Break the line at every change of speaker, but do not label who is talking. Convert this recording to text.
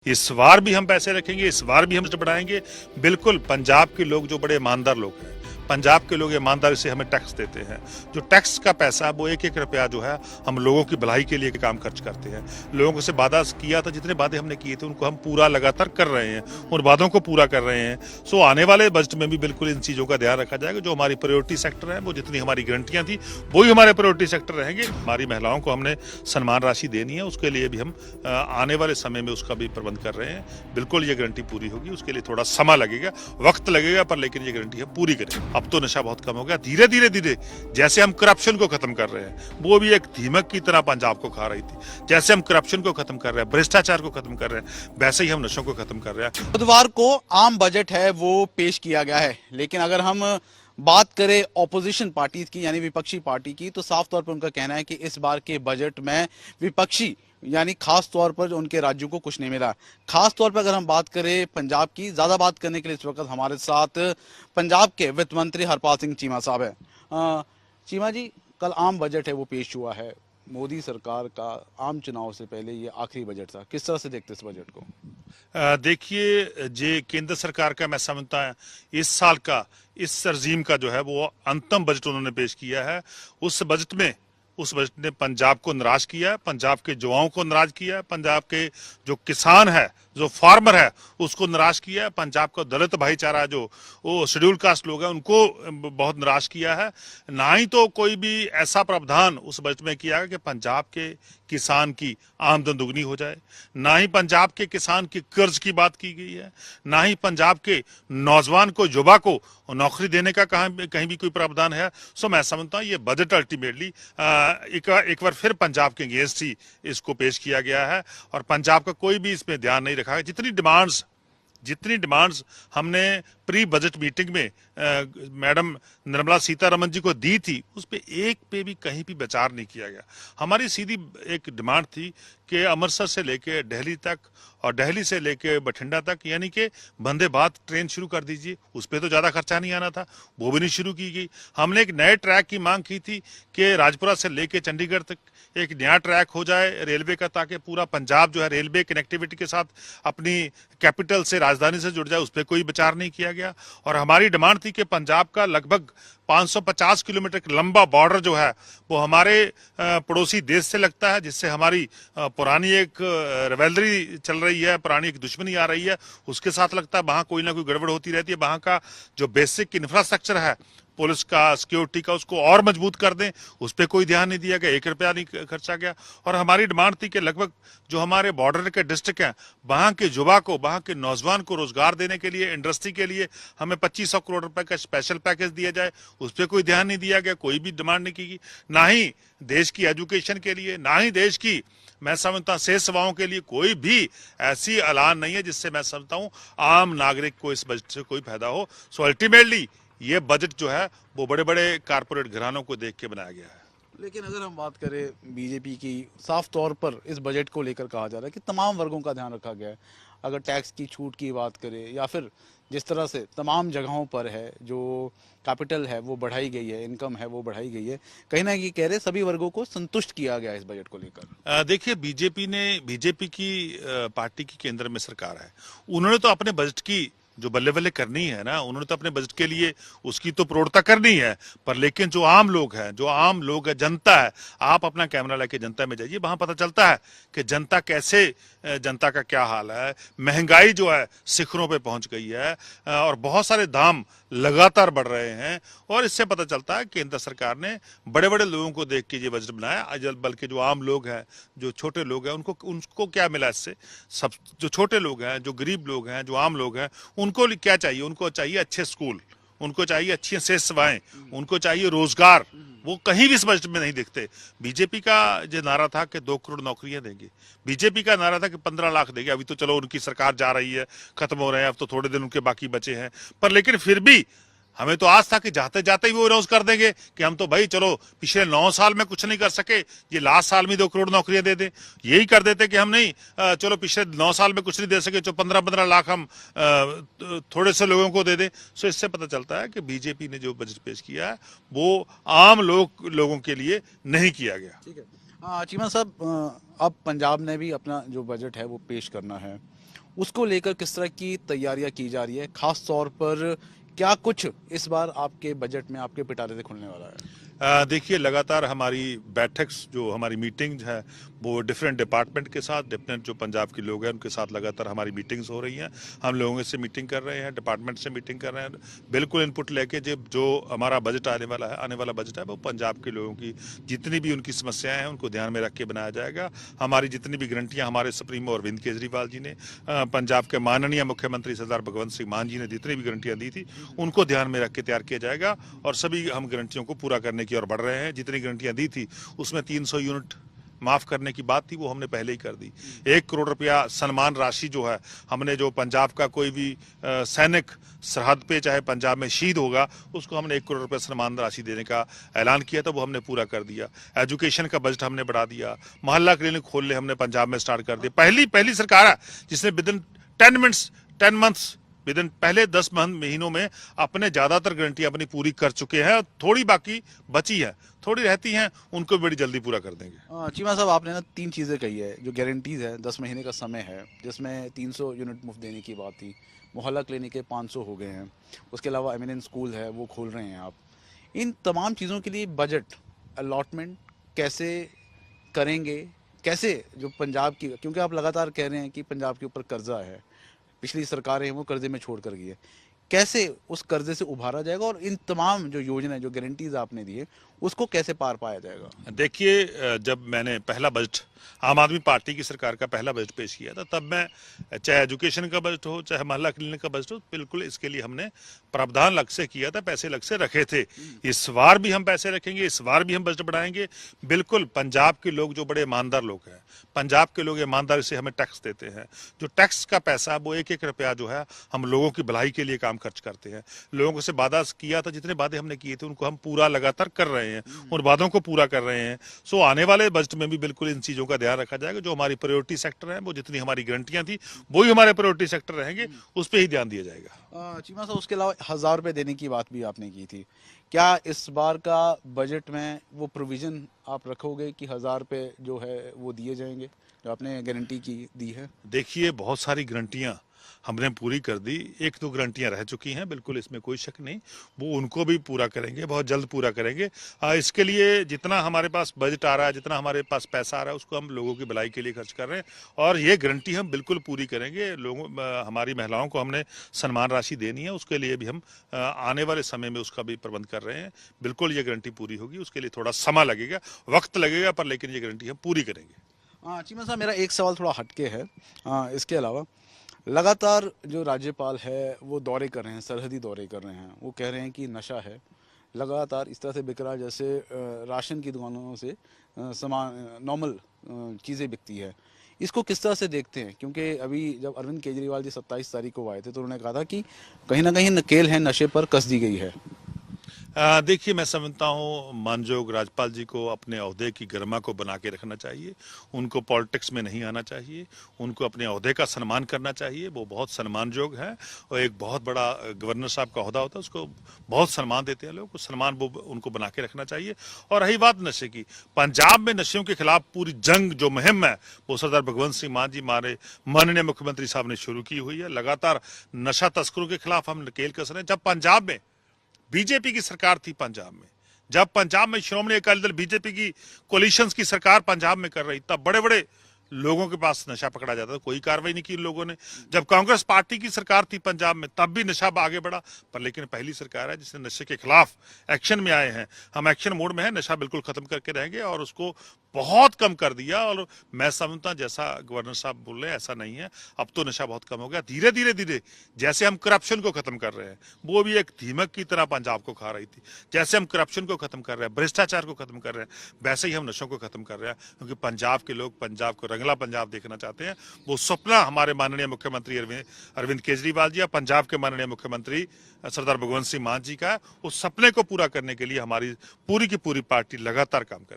इस बार भी हम पैसे रखेंगे, इस बार भी हम बढ़ाएंगे। बिल्कुल पंजाब के लोग जो बड़े ईमानदार लोग हैं, पंजाब के लोग ईमानदारी से हमें टैक्स देते हैं। जो टैक्स का पैसा है वो एक एक रुपया जो है हम लोगों की भलाई के लिए काम खर्च करते हैं। लोगों से वादा किया था, जितने वादे हमने किए थे उनको हम पूरा लगातार कर रहे हैं, उन वादों को पूरा कर रहे हैं। सो आने वाले बजट में भी बिल्कुल इन चीज़ों का ध्यान रखा जाएगा। जो हमारी प्रायोरिटी सेक्टर है, वो जितनी हमारी गारंटियां थी वही हमारे प्रायोरिटी सेक्टर रहेंगे। हमारी महिलाओं को हमने सम्मान राशि देनी है, उसके लिए भी हम आने वाले समय में उसका भी प्रबंध कर रहे हैं। बिल्कुल ये गारंटी पूरी होगी, उसके लिए थोड़ा समय लगेगा, वक्त लगेगा, पर लेकिन ये गारंटी हम पूरी करेंगे। अब तो नशा बहुत कम हो गया, धीरे धीरे धीरे जैसे हम करप्शन को खत्म कर रहे हैं, वो भी एक दीमक की तरह पंजाब को खा रही थी। जैसे हम करप्शन को खत्म कर रहे हैं, भ्रष्टाचार को खत्म कर रहे हैं, वैसे ही हम नशों को खत्म कर रहे हैं।
बुधवार को आम बजट है वो पेश किया गया है, लेकिन अगर हम बात करें ऑपोजिशन पार्टी की यानी विपक्षी पार्टी की, तो साफ तौर पर उनका कहना है कि इस बार के बजट में विपक्षी यानी खास तौर पर जो उनके राज्यों को कुछ नहीं मिला। खास तौर पर अगर हम बात करें पंजाब की, ज्यादा बात करने के लिए इस वक्त हमारे साथ पंजाब के वित्त मंत्री हरपाल सिंह चीमा साहब है। चीमा जी, कल आम बजट है वो पेश हुआ है। मोदी सरकार का आम चुनाव से पहले ये आखिरी बजट था, किस तरह से देखते इस बजट को?
देखिए, जे केंद्र सरकार का मैं समझता है इस साल का, इस रजीम का जो है वो अंतिम बजट उन्होंने पेश किया है। उस बजट ने पंजाब को नाराज किया है, पंजाब के युवाओं को नाराज किया है, पंजाब के जो किसान है, जो फार्मर है, उसको नाराज किया है। पंजाब का दलित भाईचारा जो वो शेड्यूल कास्ट लोग हैं उनको बहुत नाराज किया है। ना ही तो कोई भी ऐसा प्रावधान उस बजट में किया है कि पंजाब के किसान की आमदन दुगनी हो जाए, ना ही पंजाब के किसान की कर्ज की बात की गई है, ना ही पंजाब के नौजवान को, युवा को नौकरी देने का कहीं भी कोई प्रावधान है। सो मैं समझता हूँ ये बजट अल्टीमेटली एक बार फिर पंजाब के अगेंस्ट ही इसको पेश किया गया है, और पंजाब का कोई भी इसमें ध्यान नहीं रखा है। जितनी डिमांड्स हमने प्री बजट मीटिंग में मैडम निर्मला सीतारमन जी को दी थी, उस पे एक पे भी कहीं भी विचार नहीं किया गया। हमारी सीधी एक डिमांड थी कि अमृतसर से लेके दिल्ली तक और दिल्ली से लेके बठिंडा तक यानी कि वंदे भारत ट्रेन शुरू कर दीजिए। उस पर तो ज़्यादा खर्चा नहीं आना था, वो भी नहीं शुरू की गई। हमने एक नए ट्रैक की मांग की थी कि राजपुरा से लेके चंडीगढ़ तक एक नया ट्रैक हो जाए रेलवे का, ताकि पूरा पंजाब जो है रेलवे कनेक्टिविटी के साथ अपनी कैपिटल से, राजधानी से जुड़ जाए। उस पर कोई विचार नहीं किया गया। और हमारी डिमांड थी कि पंजाब का लगभग 550 किलोमीटर लंबा बॉर्डर जो है वो हमारे पड़ोसी देश से लगता है, जिससे हमारी पुरानी एक रिवेलरी चल रही है, पुरानी एक दुश्मनी आ रही है, उसके साथ लगता है। वहाँ कोई ना कोई गड़बड़ होती रहती है। वहाँ का जो बेसिक इंफ्रास्ट्रक्चर है पुलिस का, सिक्योरिटी का, उसको और मजबूत कर दें, उस पर कोई ध्यान नहीं दिया गया, एक रुपया नहीं खर्चा गया। और हमारी डिमांड थी कि लगभग जो हमारे बॉर्डर के डिस्ट्रिक्ट हैं, वहाँ के युवा को, वहाँ के नौजवान को रोजगार देने के लिए, इंडस्ट्री के लिए हमें 2500 करोड़ रुपए का स्पेशल पैकेज दिया जाए, उस पर कोई ध्यान नहीं दिया गया, कोई भी डिमांड नहीं की। ना ही देश की एजुकेशन के लिए, ना ही देश की मैं समझता हूँ सेहत सेवाओं के लिए कोई भी ऐसी ऐलान नहीं है जिससे मैं समझता हूँ आम नागरिक को इस बजट से कोई फायदा हो। सो अल्टीमेटली ये बजट जो है वो बड़े बड़े कारपोरेट घरानों को देख के बनाया गया है।
लेकिन अगर हम बात करें बीजेपी की, साफ तौर पर इस बजट को लेकर कहा जा रहा है कि तमाम वर्गों का ध्यान रखा गया है। अगर टैक्स की छूट की बात करें या फिर जिस तरह से तमाम जगहों पर है, जो कैपिटल है वो बढ़ाई गई है, इनकम है वो बढ़ाई गई है, कहीं ना कहीं कह रहे सभी वर्गों को संतुष्ट किया गया इस बजट को लेकर।
देखिए, बीजेपी की पार्टी की केंद्र में सरकार है। उन्होंने तो अपने बजट की जो बल्ले बल्ले करनी है ना, उन्होंने तो अपने बजट के लिए उसकी तो प्रौढ़ता करनी है। पर लेकिन जो आम लोग है, जनता है, आप अपना कैमरा लेके जनता में जाइए, वहां पता चलता है कि जनता कैसे, जनता का क्या हाल है। महंगाई जो है शिखरों पे पहुंच गई है, और बहुत सारे दाम लगातार बढ़ रहे हैं। और इससे पता चलता है केंद्र सरकार ने बड़े बड़े लोगों को देख के ये बजट बनाया, बल्कि जो आम लोग हैं, जो छोटे लोग हैं, उनको क्या मिला इससे? सब जो छोटे लोग हैं, जो गरीब लोग हैं, जो आम लोग हैं, उनको क्या चाहिए? उनको चाहिए अच्छे स्कूल, उनको चाहिए अच्छी सेहत सेवाएं, उनको चाहिए रोजगार। वो कहीं भी इस बजट में नहीं दिखते। बीजेपी का जो नारा था कि 2 करोड़ नौकरियां देंगे, बीजेपी का नारा था कि 15 लाख देंगे। अभी तो चलो उनकी सरकार जा रही है, खत्म हो रहे हैं, अब तो थोड़े दिन उनके बाकी बचे हैं। पर लेकिन फिर भी हमें तो आज था कि जाते जाते ही वो अनाउंस कर देंगे कि हम तो भाई चलो पिछले 9 साल में कुछ नहीं कर सके, ये लास्ट साल में 2 करोड़ नौकरियां दे दें। यही कर देते कि हम नहीं, चलो पिछले 9 साल में कुछ नहीं दे सके, तो 15-15 लाख हम थोड़े से लोगों को दे दें। सो इससे पता चलता है कि बीजेपी ने जो बजट पेश किया है वो आम लोगों के लिए नहीं किया गया।
ठीक है चीमा साहब, अब पंजाब ने भी अपना जो बजट है वो पेश करना है, उसको लेकर किस तरह की तैयारियां की जा रही है? खास तौर पर क्या कुछ इस बार आपके बजट में आपके पिटारे से खुलने वाला है?
देखिए, लगातार हमारी बैठक जो हमारी मीटिंग्स है वो डिफरेंट डिपार्टमेंट के साथ, डिफरेंट जो पंजाब के लोग हैं उनके साथ लगातार हमारी मीटिंग्स हो रही हैं। हम लोगों से मीटिंग कर रहे हैं, डिपार्टमेंट से मीटिंग कर रहे हैं, बिल्कुल इनपुट लेके जो हमारा बजट आने वाला बजट है वो पंजाब के लोगों की जितनी भी उनकी समस्याएं हैं उनको ध्यान में रख के बनाया जाएगा। हमारी जितनी भी गारंटियां हमारे सुप्रीमो अरविंद केजरीवाल जी ने, पंजाब के माननीय मुख्यमंत्री सरदार भगवंत सिंह मान जी ने जितनी भी गारंटियां दी थी उनको ध्यान में रख के तैयार किया जाएगा और सभी हम गारंटियों को पूरा करने की ओर बढ़ रहे हैं। जितनी गारंटियां दी थी उसमें 300 यूनिट माफ करने की बात थी वो हमने पहले ही कर दी। 1 करोड़ रुपया सम्मान राशि जो है हमने, जो पंजाब का कोई भी सैनिक सरहद पे चाहे पंजाब में शहीद होगा उसको हमने 1 करोड़ रुपया सम्मान राशि देने का ऐलान किया था, वो हमने पूरा कर दिया। एजुकेशन का बजट हमने बढ़ा दिया। मोहल्ला क्लिनिक खोलने हमने पंजाब में स्टार्ट कर दिया। पहली सरकार है जिसने with in 10 months with in पहले 10 महीनों में अपने ज्यादातर गारंटियां अपनी पूरी कर चुके हैं। थोड़ी बाकी बची है, थोड़ी रहती हैं, उनको बड़ी जल्दी पूरा कर देंगे।
चीमा साहब, आपने ना 3 चीज़ें कही है जो गारंटीज है। 10 महीने का समय है जिसमें 300 यूनिट मुफ्त देने की बात थी। मोहल्ला क्लिनिक के 500 हो गए हैं। उसके अलावा एमिनेंस स्कूल है वो खोल रहे हैं आप। इन तमाम चीज़ों के लिए बजट अलॉटमेंट कैसे करेंगे? कैसे जो पंजाब की, क्योंकि आप लगातार कह रहे हैं कि पंजाब के ऊपर कर्जा है, पिछली सरकारें वो कर्जे में छोड़ कर गई है, कैसे उस कर्जे से उभारा जाएगा और इन तमाम जो योजनाएं जो गारंटीज आपने दी है उसको कैसे पार पाया जाएगा?
देखिए, जब मैंने पहला बजट, आम आदमी पार्टी की सरकार का पहला बजट पेश किया था, तब मैं चाहे एजुकेशन का बजट हो चाहे मोहल्ला क्लिनिक का बजट हो, बिल्कुल इसके लिए हमने प्रावधान अलग से किया था, पैसे अलग से रखे थे। इस बार भी हम पैसे रखेंगे, इस बार भी हम बजट बढ़ाएंगे। बिल्कुल पंजाब के लोग जो बड़े ईमानदार लोग हैं, पंजाब के लोग ईमानदारी से हमें टैक्स देते हैं। जो टैक्स का पैसा वो एक एक रुपया जो है हम लोगों की भलाई के लिए काम खर्च करते हैं। लोगों से वादा किया था, जितने वादे हमने किए थे उनको हम पूरा लगातार कर रहे हैं, उन वादों को पूरा कर रहे हैं। सो आने वाले बजट में भी बिल्कुल इन चीजों का ध्यान रखा जाएगा। जो हमारी प्रायोरिटी सेक्टर है, वो जितनी हमारी गारंटियां थी वो ही हमारे प्रायोरिटी सेक्टर रहेंगे, उस पर ही ध्यान दिया जाएगा।
चीमा साहब, उसके अलावा 1000 रुपये देने की बात भी आपने की थी। क्या इस बार का बजट में वो प्रोविजन आप रखोगे कि 1000 रुपये जो है वो दिए जाएंगे जो आपने गारंटी की दी है?
देखिए, बहुत सारी गारंटियां हमने पूरी कर दी। 1-2 गारंटियां रह चुकी हैं, बिल्कुल इसमें कोई शक नहीं, वो उनको भी पूरा करेंगे, बहुत जल्द पूरा करेंगे। इसके लिए जितना हमारे पास बजट आ रहा है, जितना हमारे पास पैसा आ रहा है, उसको हम लोगों की भलाई के लिए खर्च कर रहे हैं और ये गारंटी हम बिल्कुल पूरी करेंगे। हमारी महिलाओं को हमने सम्मान राशि देनी है, उसके लिए भी हम आने वाले समय में उसका भी प्रबंध कर रहे हैं। बिल्कुल ये गारंटी पूरी होगी, उसके लिए थोड़ा समय लगेगा, वक्त लगेगा, पर लेकिन ये गारंटी हम पूरी करेंगे।
चीमा साहब, मेरा एक सवाल थोड़ा हटके है। इसके अलावा लगातार जो राज्यपाल है वो दौरे कर रहे हैं, सरहदी दौरे कर रहे हैं। वो कह रहे हैं कि नशा है लगातार इस तरह से बिक रहा है जैसे राशन की दुकानों से सामान नॉर्मल चीज़ें बिकती है। इसको किस तरह से देखते हैं? क्योंकि अभी जब अरविंद केजरीवाल जी 27 तारीख को आए थे तो उन्होंने कहा था कि कहीं ना कहीं नकेल है नशे पर कस दी गई है।
देखिए, मैं समझता हूँ मानयोग राज्यपाल जी को अपने ओहदे की गरिमा को बना के रखना चाहिए। उनको पॉलिटिक्स में नहीं आना चाहिए, उनको अपने ओहदे का सम्मान करना चाहिए। वो बहुत सम्मानयोग है और एक बहुत बड़ा गवर्नर साहब का ओहदा होता है, उसको बहुत सम्मान देते हैं लोग, उस सम्मान वो उनको बना के रखना चाहिए। और रही बात नशे की, पंजाब में नशे के खिलाफ पूरी जंग जो मुहिम है वो सरदार भगवंत सिंह मान जी, हमारे माननीय मुख्यमंत्री साहब ने शुरू की हुई है। लगातार नशा तस्करों के खिलाफ हम नकेल कस रहे हैं। जब पंजाब में बीजेपी की सरकार थी, पंजाब में जब पंजाब में श्रोमणी अकाली दल बीजेपी की कोलिशंस की सरकार पंजाब में कर रही, तब बड़े बड़े लोगों के पास नशा पकड़ा जाता था, कोई कार्रवाई नहीं की इन लोगों ने। जब कांग्रेस पार्टी की सरकार थी पंजाब में, तब भी नशा आगे बढ़ा, पर लेकिन पहली सरकार है जिसने नशे के खिलाफ एक्शन में आए हैं। हम एक्शन मोड में हैं, नशा बिल्कुल खत्म करके रहेंगे और उसको बहुत कम कर दिया। और मैं समझता जैसा गवर्नर साहब बोल रहे हैं ऐसा नहीं है, अब तो नशा बहुत कम हो गया। धीरे धीरे धीरे जैसे हम करप्शन को खत्म कर रहे हैं, वो भी एक दीमक की तरह पंजाब को खा रही थी, जैसे हम करप्शन को खत्म कर रहे हैं, भ्रष्टाचार को खत्म कर रहे हैं, वैसे ही हम नशों को खत्म कर रहे हैं। क्योंकि पंजाब के लोग पंजाब को रंगला पंजाब देखना चाहते हैं। वो सपना हमारे माननीय मुख्यमंत्री अरविंद केजरीवाल जी या पंजाब के माननीय मुख्यमंत्री सरदार भगवंत सिंह मान जी का है। उस सपने को पूरा करने के लिए हमारी पूरी की पूरी पार्टी लगातार काम कर